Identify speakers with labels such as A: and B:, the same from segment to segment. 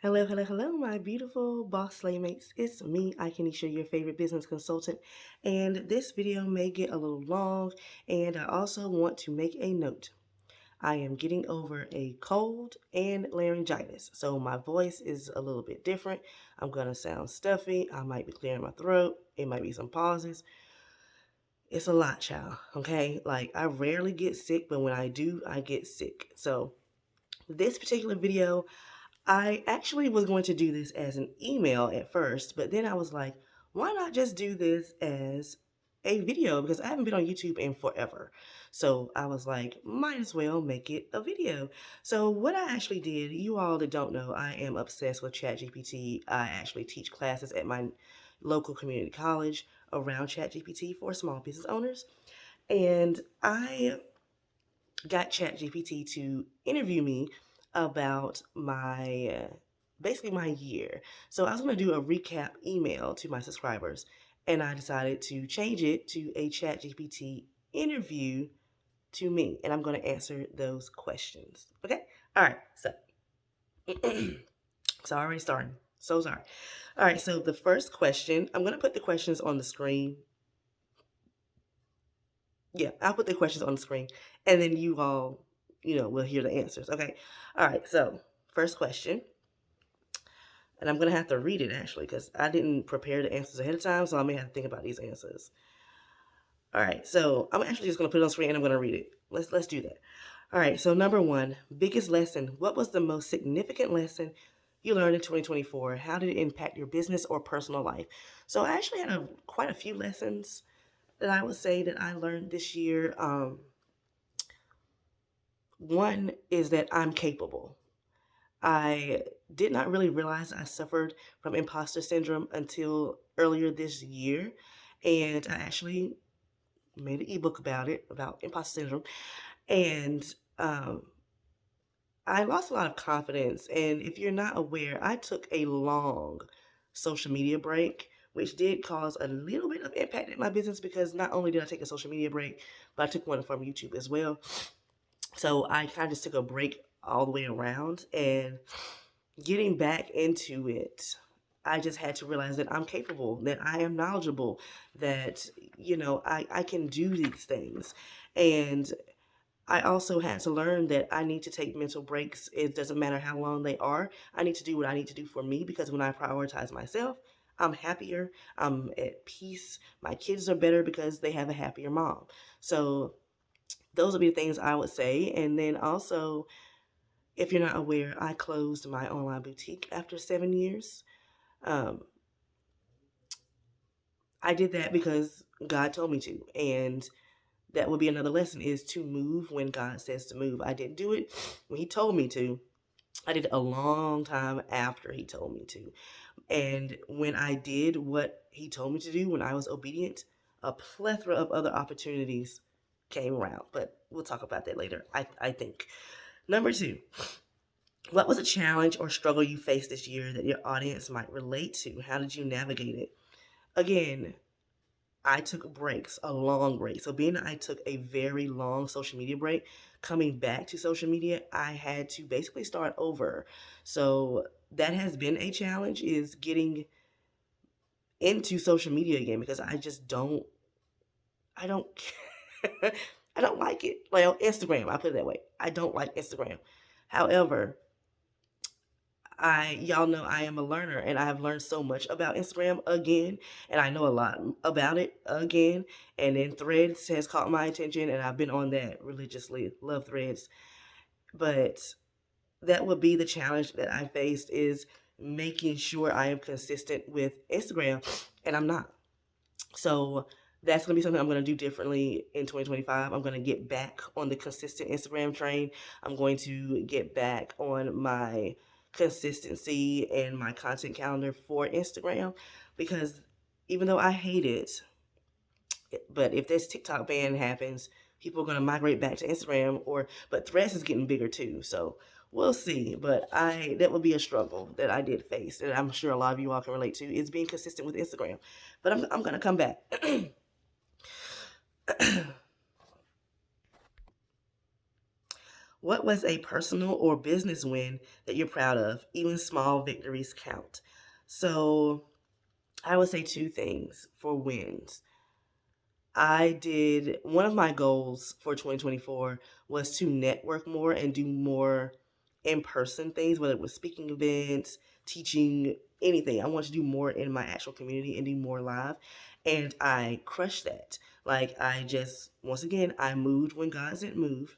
A: Hello, hello, hello, my beautiful boss slaymates. It's me, Ikenisha, your favorite business consultant. And this video may get a little long, and I also want to make a note. I am getting over a cold and laryngitis, so my voice is a little bit different. I'm going to sound stuffy. I might be clearing my throat. It might be some pauses. It's a lot, child, okay? Like, I rarely get sick, but when I do, I get sick. So, this particular video, I actually was going to do this as an email at first, but then I was like, why not just do this as a video? Because I haven't been on YouTube in forever. So I was like, might as well make it a video. So what I actually did, you all that don't know, I am obsessed with ChatGPT. I actually teach classes at my local community college around ChatGPT for small business owners. And I got ChatGPT to interview me about my basically my year. So I was going to do a recap email to my subscribers, and I decided to change it to a ChatGPT interview to me, and I'm going to answer those questions. Okay? All right. So, so already starting. So sorry. All right. So the first question, I'm going to put the questions on the screen. Yeah, I'll put the questions on the screen, and then you all, will hear the answers. Okay. All right. So first question, and I'm gonna have to read it actually because I didn't prepare the answers ahead of time, so I may have to think about these answers. All right. So I'm actually just gonna put it on screen and I'm gonna read it. Let's do that. All right. So number one, biggest lesson. What was the most significant lesson you learned in 2024? How did it impact your business or personal life? So I actually had quite a few lessons that I would say that I learned this year. One is that I'm capable. I did not really realize I suffered from imposter syndrome until earlier this year. And I actually made an ebook about it, about imposter syndrome. And I lost a lot of confidence. And if you're not aware, I took a long social media break, which did cause a little bit of impact in my business because not only did I take a social media break, but I took one from YouTube as well. So I kind of just took a break all the way around, and getting back into it, I just had to realize that I'm capable, that I am knowledgeable, that, I can do these things. And I also had to learn that I need to take mental breaks. It doesn't matter how long they are. I need to do what I need to do for me because when I prioritize myself, I'm happier, I'm at peace. My kids are better because they have a happier mom. So those would be the things I would say. And then also, if you're not aware, I closed my online boutique after 7 years. Um, I did that because God told me to. And that would be another lesson, is to move when God says to move. I didn't do it when He told me to. I did it a long time after He told me to. And when I did what He told me to do, when I was obedient, a plethora of other opportunities came around. But we'll talk about that later, I think. Number two, what was a challenge or struggle you faced this year that your audience might relate to? How did you navigate it? Again, I took breaks, a long break. So being that I took a very long social media break, coming back to social media, I had to basically start over. So that has been a challenge, is getting into social media again, because I don't I don't like it. Like on Instagram, I put it that way. I don't like Instagram. However, y'all know I am a learner, and I have learned so much about Instagram again, and I know a lot about it again. And then Threads has caught my attention, and I've been on that religiously. Love Threads. But that would be the challenge that I faced, is making sure I am consistent with Instagram, and I'm not. So that's going to be something I'm going to do differently in 2025. I'm going to get back on the consistent Instagram train. I'm going to get back on my consistency and my content calendar for Instagram, because even though I hate it, but if this TikTok ban happens, people are going to migrate back to Instagram, but Threads is getting bigger too. So we'll see. But that would be a struggle that I did face, and I'm sure a lot of you all can relate to, is being consistent with Instagram. But I'm going to come back. What was a personal or business win that you're proud of? Even small victories count. So I would say two things for wins. I did one of my goals for 2024 was to network more and do more in-person things, whether it was speaking events, teaching, anything. I want to do more in my actual community and do more live. And I crushed that. Like I just, once again, I moved when God said move.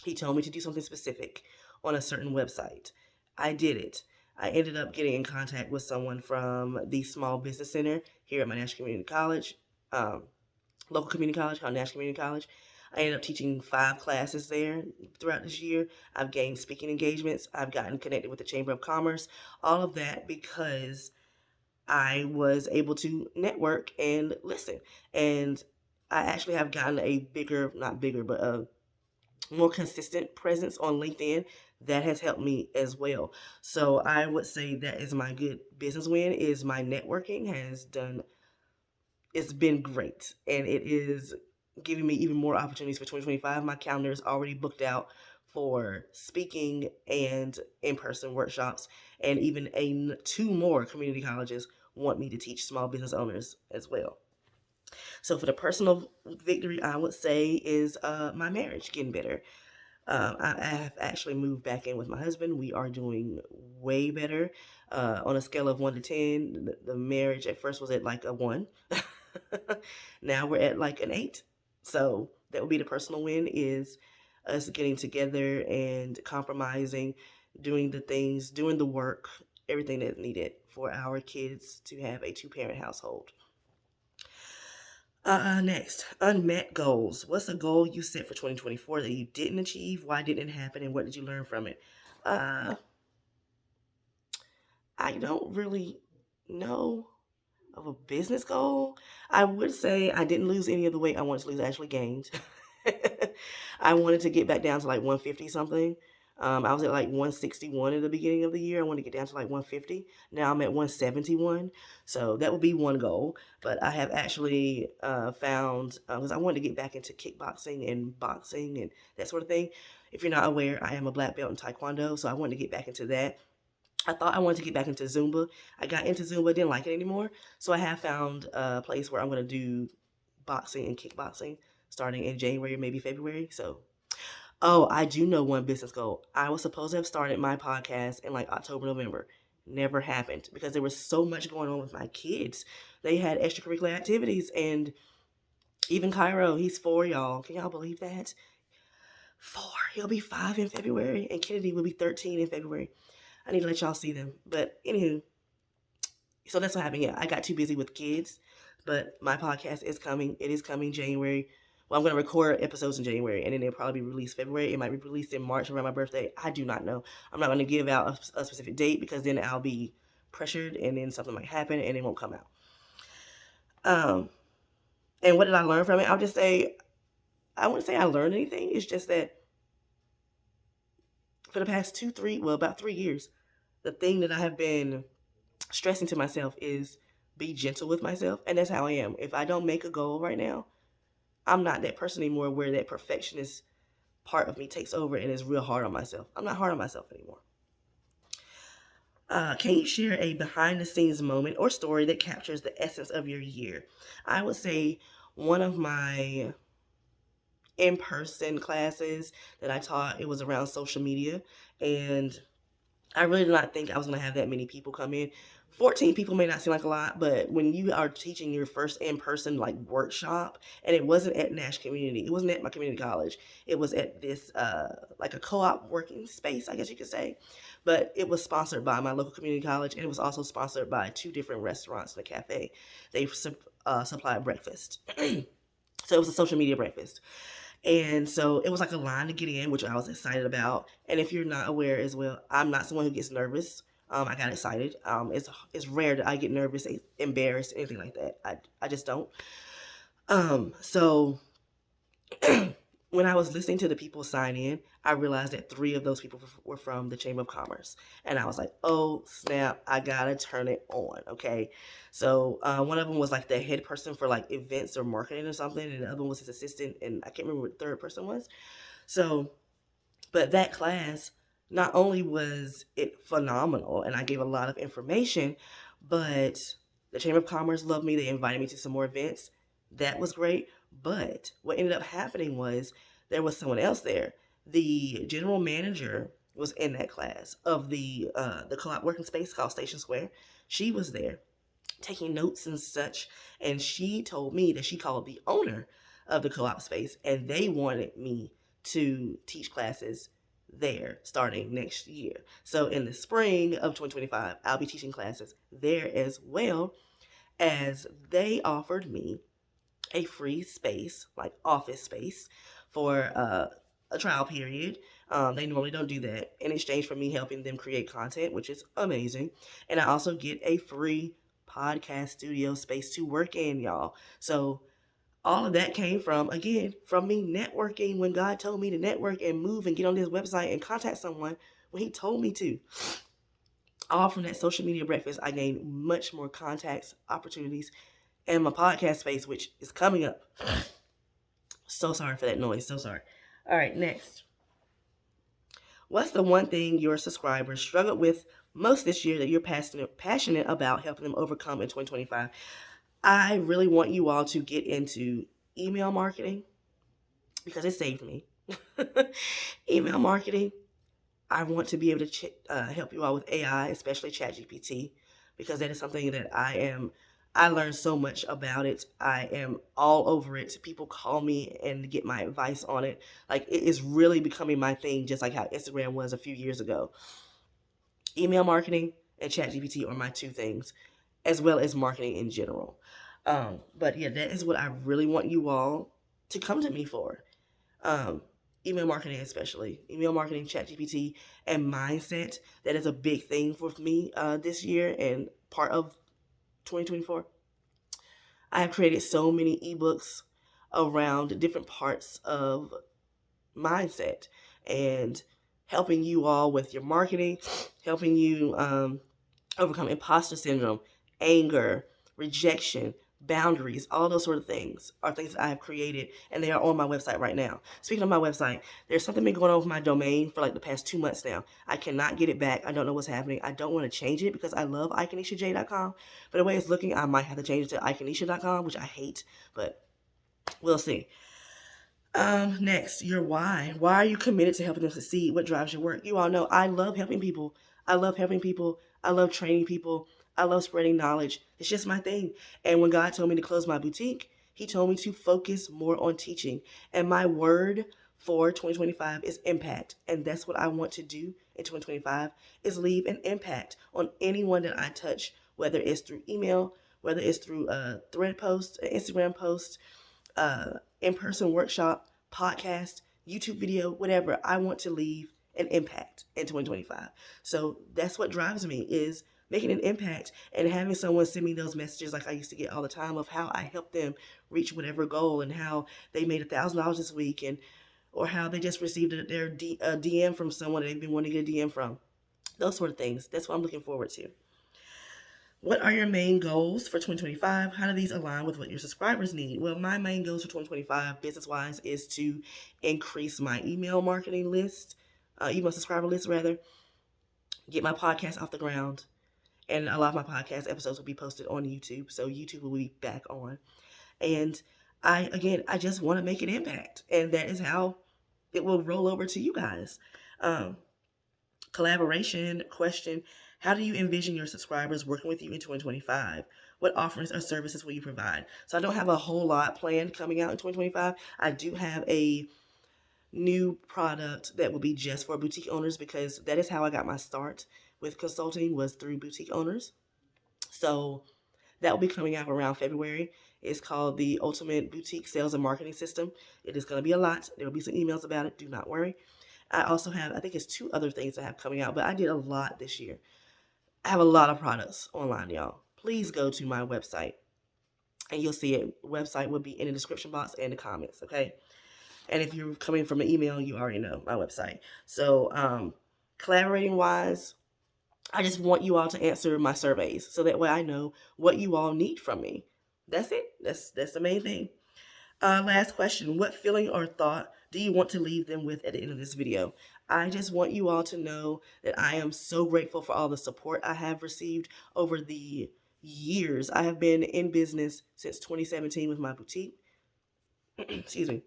A: He told me to do something specific on a certain website. I did it. I ended up getting in contact with someone from the Small Business Center here at my National Community College. Local community college called National Community College. I ended up teaching 5 classes there throughout this year. I've gained speaking engagements. I've gotten connected with the Chamber of Commerce. All of that because I was able to network and listen. And I actually have gotten a bigger, not bigger, but a more consistent presence on LinkedIn that has helped me as well. So I would say that is my good business win is my networking has done it's been great and it is giving me even more opportunities for 2025. My calendar is already booked out for speaking and in-person workshops, and even two more community colleges want me to teach small business owners as well. So for the personal victory, I would say is my marriage getting better. I have actually moved back in with my husband. We are doing way better. On a scale of 1 to 10, the marriage at first was at like a 1. Now we're at like an 8. So that would be the personal win is us getting together and compromising, doing the things, doing the work, everything that's needed for our kids to have a 2-parent household. Next, unmet goals. What's a goal you set for 2024 that you didn't achieve? Why didn't it happen? And what did you learn from it? I don't really know of a business goal. I would say I didn't lose any of the weight I wanted to lose. I actually gained. I wanted to get back down to like 150 something. I was at like 161 at the beginning of the year. I wanted to get down to like 150. Now I'm at 171. So that would be one goal. But I have actually found, because I wanted to get back into kickboxing and boxing and that sort of thing. If you're not aware, I am a black belt in Taekwondo. So I wanted to get back into that. I thought I wanted to get back into Zumba. I got into Zumba, didn't like it anymore. So I have found a place where I'm going to do boxing and kickboxing starting in January or maybe February. So oh, I do know one business goal. I was supposed to have started my podcast in like October, November. Never happened because there was so much going on with my kids. They had extracurricular activities, and even Cairo, he's 4, y'all. Can y'all believe that? 4. He'll be 5 in February, and Kennedy will be 13 in February. I need to let y'all see them. But anywho, so that's what happened. Yeah, I got too busy with kids, but my podcast is coming. It is coming January. Well, I'm going to record episodes in January, and then it'll probably be released February. It might be released in March around my birthday. I do not know. I'm not going to give out a specific date because then I'll be pressured, and then something might happen, and it won't come out. And what did I learn from it? I'll just say, I wouldn't say I learned anything. It's just that for the past about 3 years, the thing that I have been stressing to myself is be gentle with myself, and that's how I am. If I don't make a goal right now, I'm not that person anymore where that perfectionist part of me takes over and is real hard on myself. I'm not hard on myself anymore. Can you share a behind the scenes moment or story that captures the essence of your year? I would say one of my in-person classes that I taught, it was around social media, and I really did not think I was going to have that many people come in. 14 people may not seem like a lot, but when you are teaching your first in-person like workshop, and it wasn't at Nash Community, it wasn't at my community college, it was at this like a co-op working space, I guess you could say, but it was sponsored by my local community college, and it was also sponsored by 2 different restaurants and a cafe. They supplied breakfast. So it was a social media breakfast. And so it was like a line to get in, which I was excited about. And if you're not aware as well, I'm not someone who gets nervous. I got excited. It's rare that I get nervous, embarrassed, anything like that. I just don't. So when I was listening to the people sign in, I realized that 3 of those people were from the Chamber of Commerce. And I was like, oh, snap, I gotta turn it on, okay? So one of them was like the head person for like events or marketing or something, and the other one was his assistant, and I can't remember what the third person was. So But that class, not only was it phenomenal and I gave a lot of information, but the Chamber of Commerce loved me. They invited me to some more events. That was great. But what ended up happening was there was someone else there. The general manager was in that class of the co-op working space called Station Square. She was there taking notes and such, and she told me that she called the owner of the co-op space and they wanted me to teach classes there starting next year. So in the spring of 2025, I'll be teaching classes there as well, as they offered me a free space, like office space, for a trial period. They normally don't do that in exchange for me helping them create content, which is amazing. And I also get a free podcast studio space to work in, y'all. So all of that came from, again, from me networking when God told me to network and move and get on this website and contact someone when he told me to. All from that social media breakfast, I gained much more contacts, opportunities, and my podcast space, which is coming up. So sorry for that noise. So sorry. All right, next. What's the one thing your subscribers struggled with most this year that you're passionate about helping them overcome in 2025? I really want you all to get into email marketing because it saved me. Email marketing. I want to be able to help you all with AI, especially ChatGPT, because that is something that I learned so much about it. I am all over it. People call me and get my advice on it. Like, it is really becoming my thing, just like how Instagram was a few years ago. Email marketing and ChatGPT are my two things, as well as marketing in general. But yeah, that is what I really want you all to come to me for. Email marketing, especially email marketing, ChatGPT, and mindset. That is a big thing for me this year and part of 2024. I have created so many ebooks around different parts of mindset and helping you all with your marketing, helping you overcome imposter syndrome, anger, rejection, boundaries, all those sort of things are things that I have created, and they are on my website right now. Speaking of my website, there's something been going on with my domain for like the past 2 months now. I cannot get it back. I don't know what's happening. I don't want to change it because I love IkenishaJ.com, but the way it's looking, I might have to change it to Ikenisha.com, which I hate, but we'll see. Next, your why. Why are you committed to helping them succeed? What drives your work? You all know I love helping people. I love helping people. I love training people. I love spreading knowledge. It's just my thing. And when God told me to close my boutique, he told me to focus more on teaching. And my word for 2025 is impact. And that's what I want to do in 2025, is leave an impact on anyone that I touch, whether it's through email, whether it's through a thread post, an Instagram post, in-person workshop, podcast, YouTube video, whatever. I want to leave an impact in 2025. So that's what drives me, is making an impact and having someone send me those messages like I used to get all the time of how I helped them reach whatever goal and how they made $1,000 this week, and or how they just received their DM from someone they've been wanting to get a DM from. Those sort of things. That's what I'm looking forward to. What are your main goals for 2025? How do these align with what your subscribers need? Well, my main goals for 2025, business-wise, is to increase my email marketing list, email subscriber list, rather, get my podcast off the ground, and a lot of my podcast episodes will be posted on YouTube, so YouTube will be back on. And I just want to make an impact, and that is how it will roll over to you guys. Collaboration question: how do you envision your subscribers working with you in 2025? What offerings or services will you provide? So I don't have a whole lot planned coming out in 2025. I do have a new product that will be just for boutique owners, because that is how I got my start with consulting, was through boutique owners. So that will be coming out around February. It's called the Ultimate Boutique Sales and Marketing System. It is going to be a lot. There will be some emails about it. Do not worry. I also have, I think it's 2 other things I have coming out, but I did a lot this year. I have a lot of products online, y'all. Please go to my website and you'll see it. The website will be in the description box and the comments, okay? And if you're coming from an email, you already know my website. So collaborating wise, I just want you all to answer my surveys so that way I know what you all need from me. That's it. That's the main thing. Last question. What feeling or thought do you want to leave them with at the end of this video? I just want you all to know that I am so grateful for all the support I have received over the years. I have been in business since 2017 with my boutique. Excuse me.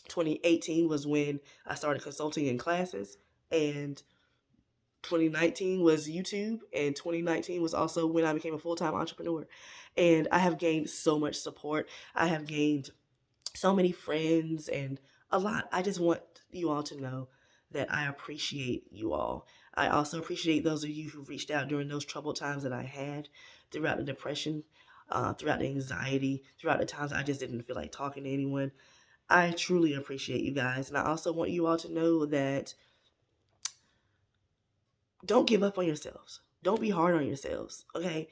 A: 2018 was when I started consulting in classes, and 2019 was YouTube, and 2019 was also when I became a full-time entrepreneur. And I have gained so much support. I have gained so many friends and a lot. I just want you all to know that I appreciate you all. I also appreciate those of you who reached out during those troubled times that I had throughout the depression, throughout the anxiety, throughout the times I just didn't feel like talking to anyone. I truly appreciate you guys. And I also want you all to know that don't give up on yourselves. Don't be hard on yourselves, okay?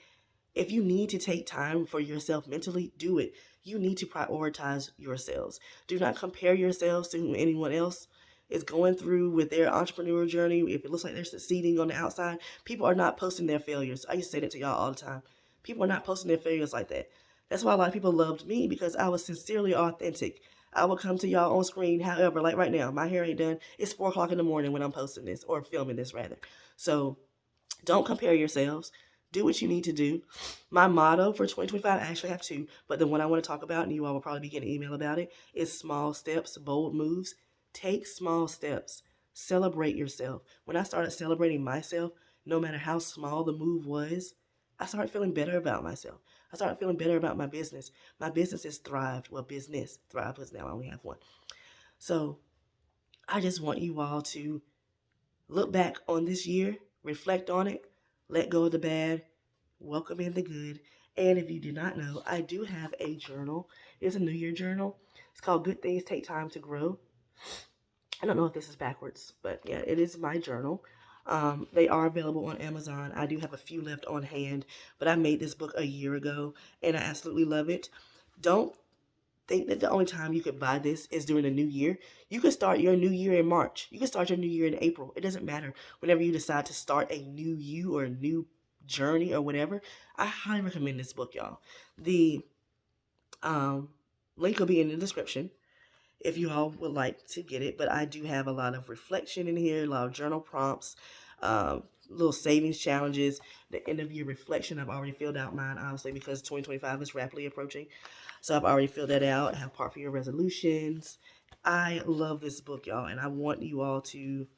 A: If you need to take time for yourself mentally, do it. You need to prioritize yourselves. Do not compare yourselves to who anyone else is going through with their entrepreneur journey. If it looks like they're succeeding on the outside, people are not posting their failures. I used to say that to y'all all the time. People are not posting their failures like that. That's why a lot of people loved me, because I was sincerely authentic. I will come to y'all on screen. However, like right now, my hair ain't done. It's 4 o'clock in the morning when I'm posting this, or filming this rather. So don't compare yourselves. Do what you need to do. My motto for 2025, I actually have two, but the one I want to talk about, and you all will probably be getting an email about it, is small steps, bold moves. Take small steps. Celebrate yourself. When I started celebrating myself, no matter how small the move was, I started feeling better about myself. I started feeling better about my business. My business has thrived. Well, business thrived, because now I only have one. So I just want you all to look back on this year, reflect on it, let go of the bad, welcome in the good. And if you do not know, I do have a journal. It's a New Year journal. It's called Good Things Take Time to Grow. I don't know if this is backwards, but yeah, it is my journal. They are available on Amazon. I do have a few left on hand, but I made this book a year ago, and I absolutely love it. Don't think that the only time you could buy this is during the new year. You could start your new year in March. You could start your new year in April. It doesn't matter. Whenever you decide to start a new you or a new journey or whatever, I highly recommend this book, y'all. The um, link will be in the description if you all would like to get it. But I do have a lot of reflection in here, a lot of journal prompts, little savings challenges, the end of year reflection. I've already filled out mine, obviously, because 2025 is rapidly approaching. So I've already filled that out. I have part for your resolutions. I love this book, y'all, and I want you all to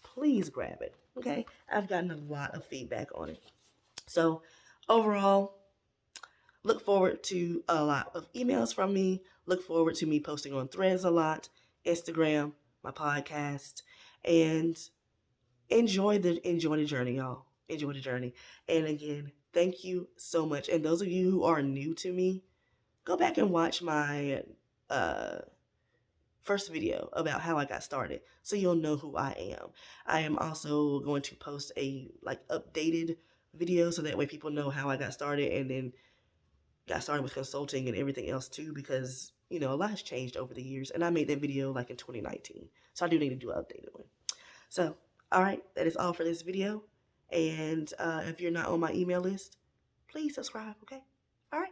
A: please grab it. Okay? I've gotten a lot of feedback on it. So overall, look forward to a lot of emails from me. Look forward to me posting on Threads a lot, Instagram, my podcast, and enjoy the journey, y'all. Enjoy the journey. And again, thank you so much. And those of you who are new to me, go back and watch my first video about how I got started, so you'll know who I am. I am also going to post a updated video, so that way people know how I got started, and then got started with consulting and everything else too, because a lot has changed over the years, and I made that video in 2019, so I do need to do an updated one. So all right, that is all for this video, and if you're not on my email list, please subscribe. Okay, all right.